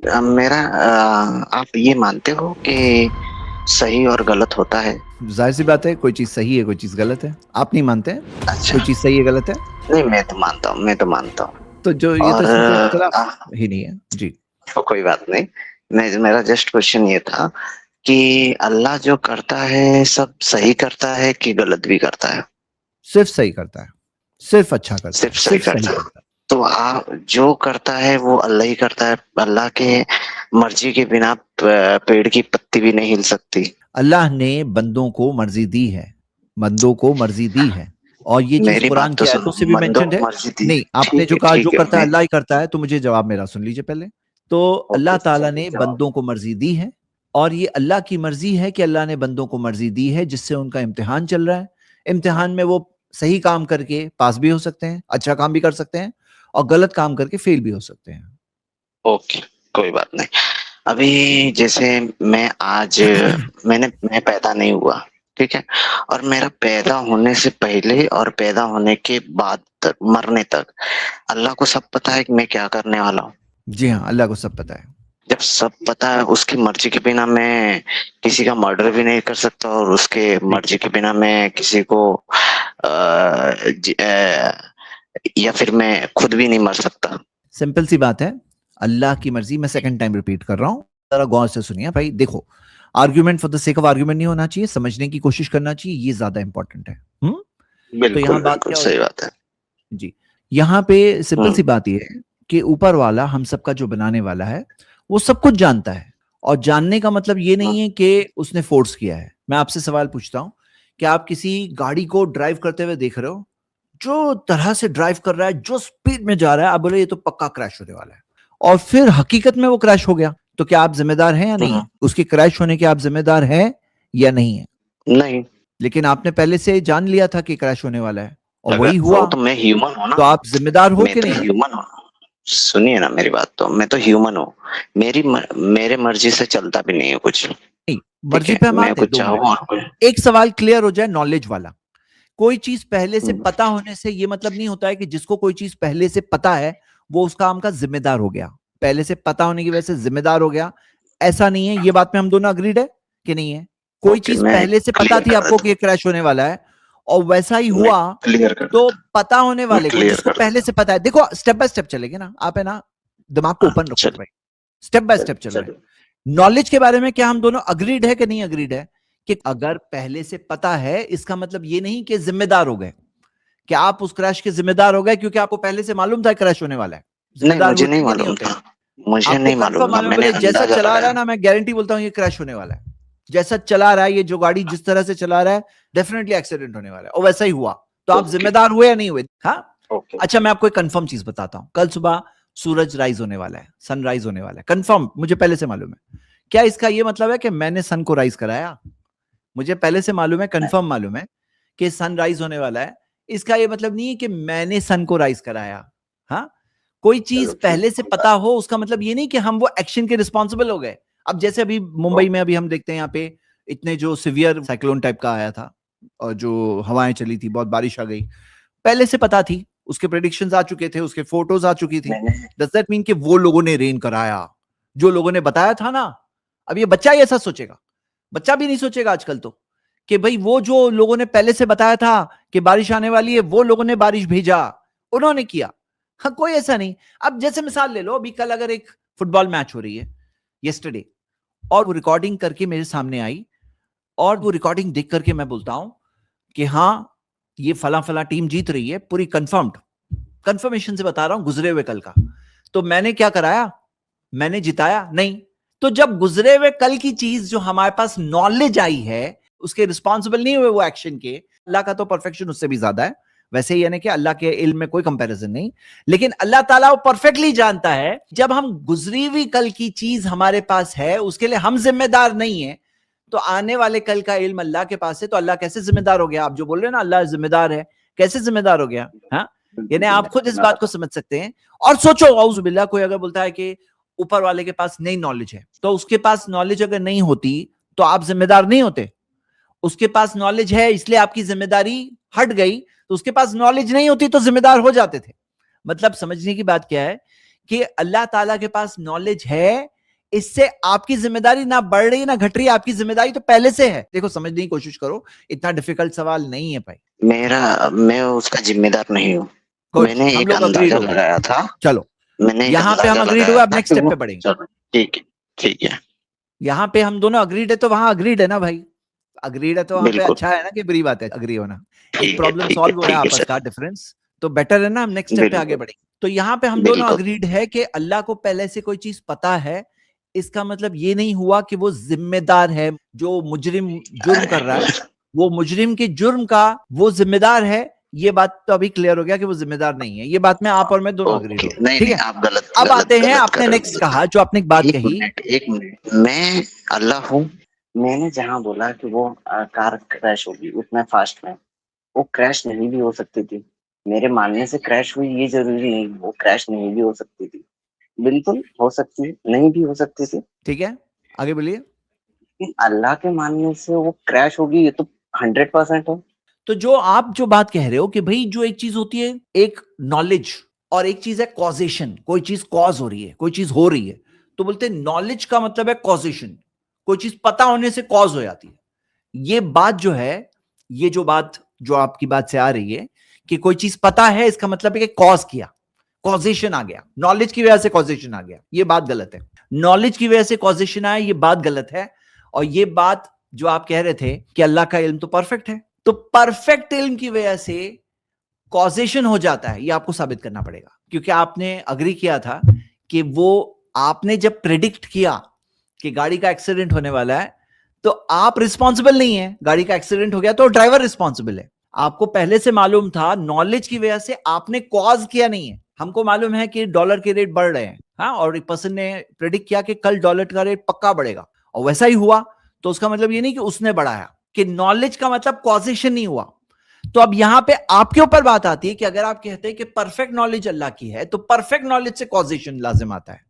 मेरा आप ये मानते हो कि सही और गलत होता है? जाहिर सी बात है, कोई चीज सही है, कोई चीज गलत है। आप नहीं मानते हैं अच्छा, कोई चीज सही है गलत है? नहीं मैं तो मानता हूँ, मैं तो मानता हूँ। तो जो ये तो और इसमें कोई इख्तिलाफ ही नहीं है जी। कोई बात नहीं। मेरा जस्ट क्वेश्चन ये था कि अल्लाह जो करता है सब सही करता है कि गलत भी करता है? सिर्फ सही करता है, सिर्फ अच्छा करता है, सिर्फ सही सिर्फ सही करता है। करता है। तो आप जो करता है वो अल्लाह ही करता है। अल्लाह के मर्जी के बिना पेड़ की पत्ती भी नहीं हिल सकती। अल्लाह ने बंदों को मर्जी दी है, बंदों को मर्जी दी है, और ये चीज मेरी कुरान बात तो की सुनो, आयतों से भी बंदों मेंशन्ड को है। मर्जी दी। नहीं, आपने जो कहा जो ठीक है करता है मैं अल्लाह ही करता है, तो मुझे जवाब मेरा सुन लीजिए पहले। तो अल्लाह ओके ताला चलिए ने जवाब। बंदों को मर्जी दी है, और ये अल्लाह की मर्जी है कि अल्लाह ने बंदों को मर्जी दी है, जिससे उनका इम्तिहान चल रहा है। इम्तिहान में वो सही काम करके पास भी हो सकते हैं, अच्छा काम भी कर सकते हैं, और गलत काम करके फेल भी हो सकते हैं। ओके, कोई बात नहीं। अभी जैसे मैं आज मैं पैदा नहीं हुआ, ठीक है? और मेरा पैदा होने से पहले और पैदा होने के बाद तक, मरने तक अल्लाह को सब पता है कि मैं क्या करने वाला हूँ। जी हाँ, अल्लाह को सब पता है। जब सब पता है, उसकी मर्जी के बिना मैं किसी का मर्डर भी नहीं कर सकता, और उसके नहीं, मर्जी के बिना मैं किसी को या फिर मैं खुद भी नहीं मर सकता। सिंपल सी बात है, अल्लाह की मर्जी। मैं सेकंड टाइम रिपीट कर रहा हूं, जरा गौर से सुनिए भाई। देखो, argument for the sake of argument नहीं होना चाहिए, समझने की कोशिश करना चाहिए, ये ज्यादा इंपॉर्टेंट है। तो बिल्कुल यहां बात बिल्कुल क्या सही होती बात है। है जी, यहां पे सिंपल सी हम्म। बात यह है कि ऊपर वाला, हम सबका जो बनाने वाला है, वो सब कुछ जानता है। और जानने का मतलब ये नहीं है कि उसने फोर्स किया है। मैं आपसे सवाल पूछता हूं कि आप किसी गाड़ी को ड्राइव करते हुए देख रहे हो, जो तरह से ड्राइव कर रहा है, जो स्पीड में जा रहा है, आप बोले ये तो पक्का क्रैश होने वाला है, और फिर हकीकत में वो क्रैश हो गया, तो क्या आप जिम्मेदार हैं या नहीं हम्म। है? उसके क्रैश होने के आप जिम्मेदार हैं या नहीं है? नहीं, लेकिन आपने पहले से जान लिया था कि क्रैश होने वाला है, और अगर वही वो हुआ, तो मैं ह्यूमन हूँ ना। तो आप जिम्मेदार हो मैं कि तो नहीं? ह्यूमन हूँ। सुनिए ना मेरी बात, तो मैं तो ह्यूमन हूँ। मेरे मर्जी से चलता भी नहीं है कुछ। नहीं, ठीक मर्जी है, पे हम मैं आते हैं, कुछ 2 मिनट। चाहूँ और कुछ। एक सवाल क्लियर हो जाए, नॉलेज वाला। कोई चीज पहले से हम्म। पता होने से ये मतलब नहीं होता है कि जिसको कोई चीज पहले से पता है वो उस काम का जिम्मेदार हो गया। पहले से पता होने की वजह से जिम्मेदार हो गया, ऐसा नहीं है। ये बात में हम दोनों अग्रीड है कि नहीं है? कोई ओके, चीज मैं पहले से पता क्लियर थी कर आपको देता कि ये क्रैश होने वाला है, और वैसा ही हूँ। मैं हुआ, क्लियर कर तो देता पता होने हूँ। मैं वाले को, क्लियर जिसको कर पहले देता से पता है, देखो स्टेप बाय स्टेप चलेंगे ना, आप है ना, दिमाग को हूँ। हाँ, ओपन रखो चलिए भाई। स्टेप बाय चलिए स्टेप चल रहे हैं। चलिए। नॉलेज के बारे में क्या हम दोनों अग्रीड है कि नहीं अग्रीड है? कि अगर पहले से पता है, इसका मतलब ये नहीं कि जिम्मेदार हो गए, कि आप उस क्रैश के जिम्मेदार हो गए क्योंकि आपको पहले से मालूम था क्रैश होने वाला है। नहीं, जिम्मेदार मुझे होते नहीं कि नहीं मालूम होते? था। मुझे आपको नहीं मालूम कंफर्म था, मालूम है, मैंने बोले जैसा अंदाजा चला रहा है लगाया। ना, मैं गारंटी बोलता हूं ये क्रैश होने वाला है। जैसा चला रहा है, ये जो गाड़ी जिस तरह से चला रहा है, डेफिनेटली एक्सीडेंट होने वाला है, और वैसा ही हुआ। तो आप ओके जिम्मेदार हुए या नहीं हुए? हाँ। ओके। अच्छा, मैं आपको एक कंफर्म चीज बताता हूं। कल सुबह सूरज राइज होने वाला है, सनराइज होने वाला है, कंफर्म, मुझे पहले से मालूम है। क्या इसका ये मतलब है कि मैंने सन को राइज कराया? मुझे पहले से मालूम है, कंफर्म मालूम है कि सन राइज होने वाला है। इसका ये मतलब नहीं है कि मैंने सन को राइज कराया। हाँ, कोई चीज चलो ठीक पहले है, से कोई पता बात हो, उसका मतलब ये नहीं कि हम वो एक्शन के रिस्पॉन्सिबल हो गए। अब जैसे अभी नहीं। मुंबई में अभी हम देखते हैं, यहाँ पे इतने जो सिवियर साइक्लोन टाइप का आया था, और जो हवाएं चली थी, बहुत बारिश आ गई, पहले से पता थी, उसके प्रेडिक्शंस आ चुके थे, उसके फोटोज आ चुकी थी। मैंने डज दैट मीन कि वो लोगों ने रेन कराया, जो लोगों ने बताया था ना? अब ये बच्चा ही ऐसा सोचेगा? बच्चा भी नहीं सोचेगा आजकल तो, कि भाई वो जो लोगों ने पहले से बताया था कि बारिश आने वाली है, वो लोगों ने बारिश भेजा, उन्होंने किया। हाँ, कोई ऐसा नहीं। अब जैसे मिसाल ले लो, अभी कल अगर एक फुटबॉल मैच हो रही है, यस्टरडे, और वो रिकॉर्डिंग करके मेरे सामने आई, और वो रिकॉर्डिंग देख करके मैं बोलता हूं कि हाँ, ये फला फला टीम जीत रही है, पूरी कंफर्म्ड, कंफर्मेशन से बता रहा हूं, गुजरे हुए कल का। तो मैंने क्या कराया? मैंने जिताया नहीं। तो जब गुजरे हुए कल की चीज जो हमारे पास नॉलेज आई है, उसके रिस्पॉन्सिबल नहीं हुए वो एक्शन के, अल्लाह का तो परफेक्शन उससे भी ज्यादा है। वैसे ही यानी कि अल्लाह के इल्म में कोई कंपैरिजन नहीं, लेकिन अल्लाह ताला वो परफेक्टली जानता है। जब हम गुजरी हुई कल की चीज हमारे पास है, उसके लिए हम जिम्मेदार नहीं है, तो आने वाले कल का इल्म अल्लाह के पास है, तो अल्लाह कैसे जिम्मेदार हो गया? आप जो बोल रहे हैं ना अल्लाह जिम्मेदार है, कैसे जिम्मेदार हो गया? हाँ, बिल्कुल यानी आप खुद इस बात जिम्मेदार को समझ सकते हैं। और सोचो, औजुबिल्लाह, कोई अगर बोलता है कि ऊपर वाले के पास नई नॉलेज है, तो उसके पास नॉलेज अगर नहीं होती तो आप जिम्मेदार नहीं होते। उसके पास नॉलेज है इसलिए आपकी जिम्मेदारी हट गई, तो उसके पास नॉलेज नहीं होती तो जिम्मेदार हो जाते थे। मतलब समझने की बात क्या है कि अल्लाह ताला के पास नॉलेज है, इससे आपकी जिम्मेदारी ना बढ़ रही ना घट रही, आपकी जिम्मेदारी तो पहले से है। देखो समझने की कोशिश करो, इतना डिफिकल्ट सवाल नहीं है भाई। मैं उसका जिम्मेदार नहीं हूँ। गुड, मैंने हम एक लोग अग्रीड अंदाजा हो गए। लगाया था। चलो मैंने एक यहां पे हम अंदाजा अग्रीड हुए, लगाया अब था नेक्स्ट कि स्टेप वो पे बढ़ेंगे। चलो ठीक है यहां पे हम दोनों अग्रीड है तो वहां अग्रीड है ना भाई, अग्रीड है तो वहां पे बिल्कुल अच्छा है ना, कि बुरी बात है अग्री होना। एक ठीक है प्रॉब्लम ठीक है सॉल्व हो रहा है ठीक है आपस सर का डिफरेंस, तो बेटर है ना हम नेक्स्ट स्टेप पे आगे बिल्कुल बढ़ेंगे। तो यहाँ पे हम दोनों बिल्कुल अग्रीड है कि अल्लाह को पहले से कोई चीज पता है। इसका मतलब ये नहीं हुआ कि वो जिम्मेदार है, जो मुजरिम जुर्म कर रहा है वो मुजरिम के जुर्म का वो जिम्मेदार है। ये बात तो अभी क्लियर हो गया कि वो जिम्मेदार नहीं है। ये बात में आप और मैं दोनों अग्रीड ओके हो गए, नहीं ठीक नहीं है। आप गलत अब गलत आते हैं, गलत कर आपने रहे हो नेक्स्ट गलत कहा, जो आपने एक बात कही। एक मिनट मैं अल्लाह हूँ। मैंने जहाँ बोला कि वो कार क्रैश होगी उतना फास्ट में, वो क्रैश नहीं भी हो सकती थी। मेरे मानने से क्रैश हुई ये जरूरी नहीं, वो क्रैश नहीं भी हो सकती थी। बिल्कुल हो सकती है, नहीं भी हो सकती थी। ठीक है, आगे बोलिए। लेकिन अल्लाह के मानने से वो क्रैश होगी ये तो 100% है। तो जो आप जो बात कह रहे हो कि भाई जो एक चीज होती है एक नॉलेज, और एक चीज है कॉजेशन, कोई चीज कॉज हो रही है, कोई चीज हो रही है, तो बोलते हैं नॉलेज का मतलब है कॉजेशन, कोई चीज पता होने से कॉज हो जाती है। ये बात जो है, ये जो बात जो आपकी बात से आ रही है कि कोई चीज पता है, इसका मतलब है कि कॉज किया, कॉजेशन आ गया, नॉलेज की वजह से कॉजेशन आ गया, ये बात गलत है। नॉलेज की वजह से कॉजेशन आया, ये बात गलत है। और ये बात जो आप कह रहे थे कि अल्लाह का इल्म तो परफेक्ट है, तो परफेक्ट इल्म की वजह से कॉजेशन हो जाता है, ये आपको साबित करना पड़ेगा। क्योंकि आपने अग्री किया था कि वो आपने जब प्रेडिक्ट किया कि गाड़ी का एक्सीडेंट होने वाला है, तो आप रिस्पॉन्सिबल नहीं है, गाड़ी का एक्सीडेंट हो गया तो ड्राइवर रिस्पॉन्सिबल है। आपको पहले से मालूम था, नॉलेज की वजह से आपने कॉज किया नहीं है। हमको मालूम है कि डॉलर के रेट बढ़ रहे हैं, हाँ, और एक पर्सन ने प्रेडिक्ट किया कि कल डॉलर का रेट पक्का बढ़ेगा, और वैसा ही हुआ। तो उसका मतलब ये नहीं कि उसने बढ़ाया, कि नॉलेज का मतलब कॉजेशन नहीं हुआ। तो अब यहां पे आपके ऊपर बात आती है कि अगर आप कहते हैं कि परफेक्ट नॉलेज अल्लाह की है, तो परफेक्ट नॉलेज से कॉजेशन लाजिम आता है,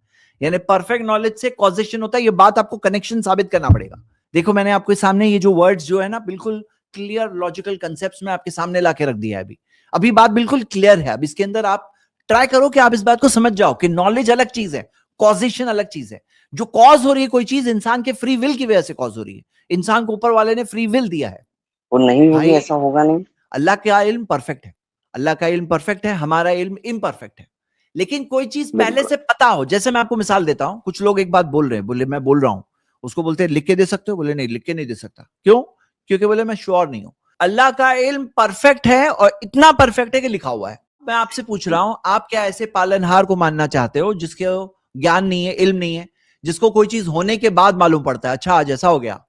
यानी परफेक्ट नॉलेज से कॉजेशन होता है। ये बात आपको कनेक्शन साबित करना पड़ेगा। देखो मैंने आपके सामने ये जो वर्ड्स जो है ना, बिल्कुल क्लियर लॉजिकल कंसेप्ट्स में आपके सामने लाके रख दिया है। अभी अभी बात बिल्कुल क्लियर है। अब इसके अंदर आप ट्राई करो कि आप इस बात को समझ जाओ कि नॉलेज अलग चीज है, कॉजेशन अलग चीज है। जो कॉज हो रही है कोई चीज, इंसान के फ्री विल की वजह से कॉज हो रही है। इंसान को ऊपर वाले ने फ्री विल दिया है। वो नहीं होगी भाई ऐसा होगा नहीं। अल्लाह का इल्म परफेक्ट है, अल्लाह का इल्म परफेक्ट है, हमारा इल्म इम्परफेक्ट है। लेकिन कोई चीज पहले बिल्कुल से पता हो, जैसे मैं आपको मिसाल देता हूं, कुछ लोग एक बात बोल रहे हैं, बोले मैं बोल रहा हूं, उसको बोलते हैं लिख के दे सकते हो, बोले नहीं लिख के नहीं दे सकता। क्यों? क्योंकि बोले मैं श्योर नहीं हूं। अल्लाह का इल्म परफेक्ट है, और इतना परफेक्ट है कि लिखा हुआ है। मैं आपसे पूछ रहा हूं, आप क्या ऐसे पालनहार को मानना चाहते हो जिसके ज्ञान नहीं है, इल्म नहीं है, जिसको कोई चीज होने के बाद मालूम पड़ता है, अच्छा आज ऐसा हो गया,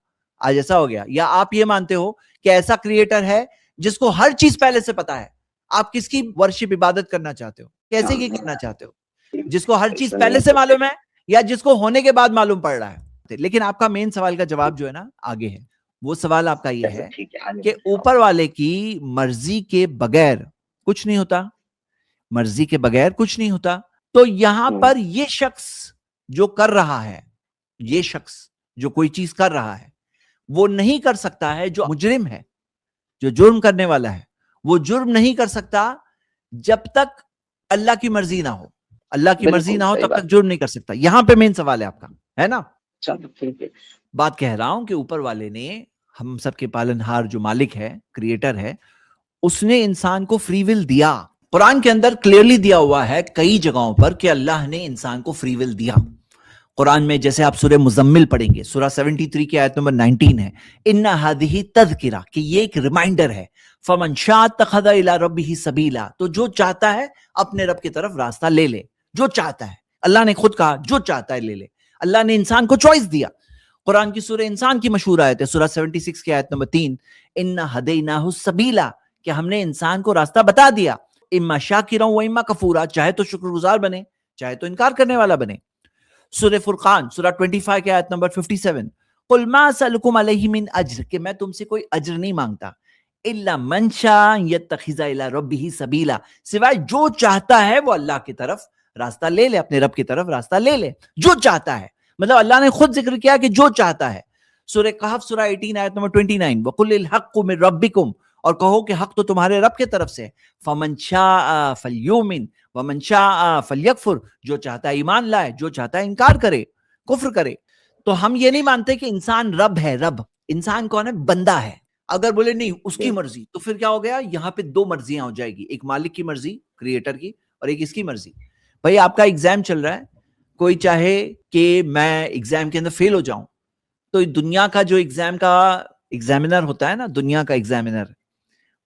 आज ऐसा हो गया? या आप ये मानते हो कि ऐसा क्रिएटर है जिसको हर चीज पहले से पता है? आप किसकी वर्शिप इबादत करना चाहते हो, कैसे की करना चाहते हो? जिसको हर चीज ऐसा नहीं पहले हो से सकता। मालूम है, या जिसको होने के बाद मालूम पड़ रहा है? लेकिन आपका मेन सवाल का जवाब जो है ना आगे है। वो सवाल आपका ये चलो है ठीक है आगे कि बताओ। ऊपर वाले की मर्जी के बगैर कुछ नहीं होता, मर्जी के बगैर कुछ नहीं होता। तो यहां हम्म, पर ये शख्स जो कर रहा है, ये शख्स जो कोई चीज कर रहा है, वो नहीं कर सकता है। जो मुजरिम है, जो जुर्म करने वाला है, वो जुर्म नहीं कर सकता जब तक अल्लाह की मर्जी ना हो। अल्लाह की मर्जी बिल्कुल ना हो सही तब तक बात। जुर्म नहीं कर सकता। यहां पे मेन सवाल है आपका, है ना? चलो ठीक है। बात कह रहा हूं कि ऊपर वाले ने, हम सबके पालनहार जो मालिक है, क्रिएटर है, उसने इंसान को फ्री विल दिया। कुरान के अंदर क्लियरली दिया हुआ है कई जगहों पर कि अल्लाह ने इंसान को फ्री विल दिया। कुरान में जैसे आप सूरह मुजम्मिल पढ़ेंगे, सूरह 73 की आयत नंबर 19 है, इन्ना हादिही तज़किरा, कि ये एक रिमाइंडर है, फमन शाअ तखज़ इला रब्बिही सबीला, तो जो चाहता है अपने रब की तरफ रास्ता ले ले। जो चाहता है, अल्लाह ने खुद कहा जो चाहता है ले ले। अल्लाह ने इंसान को चॉइस दिया। कुरान की सूरह इंसान की मशहूर आयत है, सूरह 76 की आयत नंबर 3, इन्ना हदैनाहु सबीला, कि हमने इंसान को रास्ता बता दिया, इम्मा शाकिरा व इम्मा कफूरा, चाहे तो शुक्रगुजार बने, चाहे तो इनकार करने वाला बने। सूरह फुरकान सूरह 25 के आयत नंबर 57, कुल मा असअलुकुम अलैहि मिन अज्र, कि मैं तुमसे कोई अज्र नहीं मांगता, इल्ला मन शाअ यत्तखिज़ इला रब्बिही सबीला, सिवाय जो चाहता है वो अल्लाह की तरफ रास्ता ले ले, अपने रब की तरफ रास्ता ले ले। जो चाहता है, मतलब अल्लाह ने खुद जिक्र किया कि जो चाहता है। सूरह कहफ सूरह 18 आयत नंबर 29, वकुलिल हक्कु मिन रब्बिकुम, और कहो कि हक तो तुम्हारे रब के तरफ से है। फमन शाअ फलयुमिन वमन शाअ फलयकफुर, जो चाहता है ईमान लाए, जो चाहता है इनकार करे, कुफ्र करे। तो हम ये नहीं मानते कि इंसान रब है। रब इंसान कौन है? बंदा है। अगर बोले नहीं उसकी मर्जी, तो फिर क्या हो गया? यहाँ पे दो मर्जियां हो जाएगी, एक मालिक की मर्जी क्रिएटर की और एक इसकी मर्जी। भाई आपका एग्जाम चल रहा है, कोई चाहे कि मैं एग्जाम के अंदर फेल हो जाऊं, तो दुनिया का जो एग्जाम का एग्जामिनर होता है ना, दुनिया का एग्जामिनर,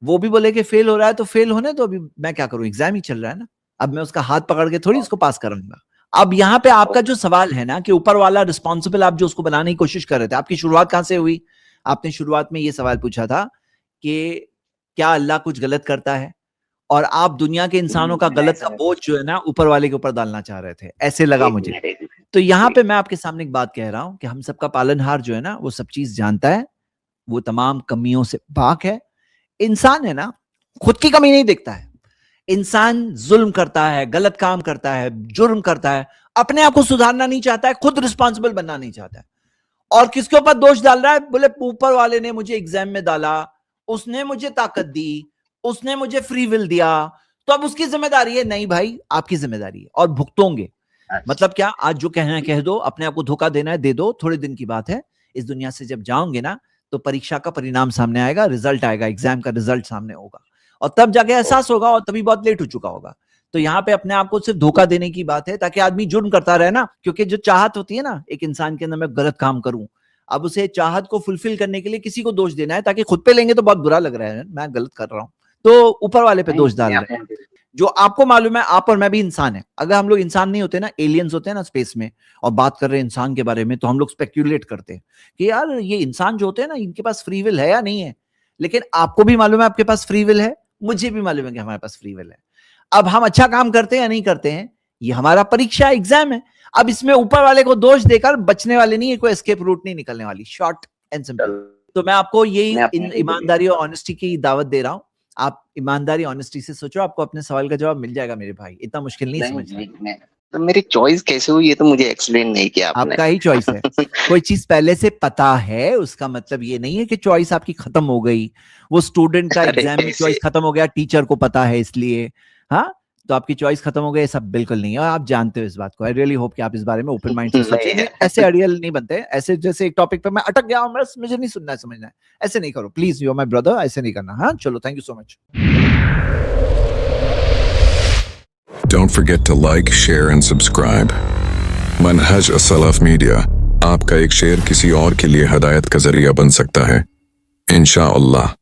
वो भी बोले कि फेल हो रहा है तो फेल होने दो, अभी मैं क्या करूं, एग्जाम ही चल रहा है ना, अब मैं उसका हाथ पकड़ के थोड़ी उसको पास करूंगा। अब यहाँ पे आपका जो सवाल है ना कि ऊपर वाला रिस्पॉन्सिबल, आप जो उसको बनाने की कोशिश कर रहे थे, आपकी शुरुआत कहां से हुई? आपने शुरुआत में ये सवाल पूछा था कि क्या अल्लाह कुछ गलत करता है, और आप दुनिया के इंसानों का गलत का बोझ जो है ना ऊपर वाले के ऊपर डालना चाह रहे थे, ऐसे लगा मुझे। तो यहाँ पे मैं आपके सामने एक बात कह रहा हूं कि हम सबका पालनहार जो है ना वो सब चीज जानता है, वो तमाम कमियों से पाक है। इंसान है ना, खुद की कमी नहीं देखता है। इंसान जुल्म करता है, गलत काम करता है, जुर्म करता है, अपने आप को सुधारना नहीं चाहता है, खुद रिस्पॉन्सिबल बनना नहीं चाहता है, और किसके ऊपर दोष डाल रहा है? बोले ऊपर वाले ने मुझे एग्जाम में डाला, उसने मुझे ताकत दी, उसने मुझे फ्री विल दिया, तो अब उसकी जिम्मेदारी है। नहीं भाई, आपकी जिम्मेदारी है और भुगतोगे। मतलब क्या? आज जो कहना है कह दो, अपने आप को धोखा देना है दे दो, थोड़े दिन की बात है। इस दुनिया से जब जाओगे ना तो परीक्षा का परिणाम सामने आएगा, रिजल्ट आएगा, एग्जाम का रिजल्ट सामने होगा, और तब जाके एहसास होगा, और तभी बहुत लेट हो चुका होगा। तो यहाँ पे अपने आप को सिर्फ धोखा देने की बात है, ताकि आदमी जुर्म करता रहे ना, क्योंकि जो चाहत होती है ना एक इंसान के अंदर, मैं गलत काम करूं, अब उसे चाहत को फुलफिल करने के लिए किसी को दोष देना है, ताकि खुद पे लेंगे तो बहुत बुरा लग रहा है, मैं गलत कर रहा हूं, तो ऊपर वाले पे दोष डाल रहे हैं। जो आपको मालूम है, आप और मैं भी इंसान है। अगर हम लोग इंसान नहीं होते ना, एलियंस होते हैं ना स्पेस में, और बात कर रहे हैं इंसान के बारे में, तो हम लोग स्पेक्यूलेट करते हैं कि यार ये इंसान जो होते हैं ना, इनके पास फ्री विल है या नहीं है। लेकिन आपको भी मालूम है आपके पास फ्री विल है, मुझे भी मालूम है कि हमारे पास फ्री विल है। अब हम अच्छा काम करते हैं या नहीं करते हैं, ये हमारा परीक्षा एग्जाम है। अब इसमें ऊपर वाले को दोष देकर बचने वाले नहीं है, कोई एस्केप रूट नहीं निकलने वाली, शॉर्ट एंड सिंपल। तो मैं आपको यही ईमानदारी और ऑनेस्टी की दावत दे रहा हूं। आप ईमानदारी ऑनेस्टी से सोचो, आपको अपने सवाल का जवाब मिल जाएगा मेरे भाई, इतना मुश्किल नहीं समझना। तो मेरी चॉइस कैसे हुई ये तो मुझे एक्सप्लेन नहीं किया आपने। आपका ही चॉइस है। कोई चीज पहले से पता है उसका मतलब ये नहीं है कि चॉइस आपकी खत्म हो गई। वो स्टूडेंट का एग्जाम में चॉइस खत्म हो गया, टीचर को पता है इसलिए, हाँ, तो आपकी चॉइस खत्म हो गई, सब बिल्कुल नहीं है, और आप जानते हो इस बात को। आई रियली होप कि आप इस बारे में ओपन माइंड से सोचेंगे। ऐसे अड़ियल नहीं बनते, ऐसे जैसे एक टॉपिक पे मैं अटक गया हूं, बस मुझे नहीं सुनना है, समझना है, ऐसे नहीं करो please, you are my brother, ऐसे नहीं करना। हाँ चलो, thank you so much. Don't forget to like, share and subscribe. Manhaj Assalaf media, आपका एक शेयर किसी और के लिए हदायत का जरिया बन सकता है, इंशाअल्लाह।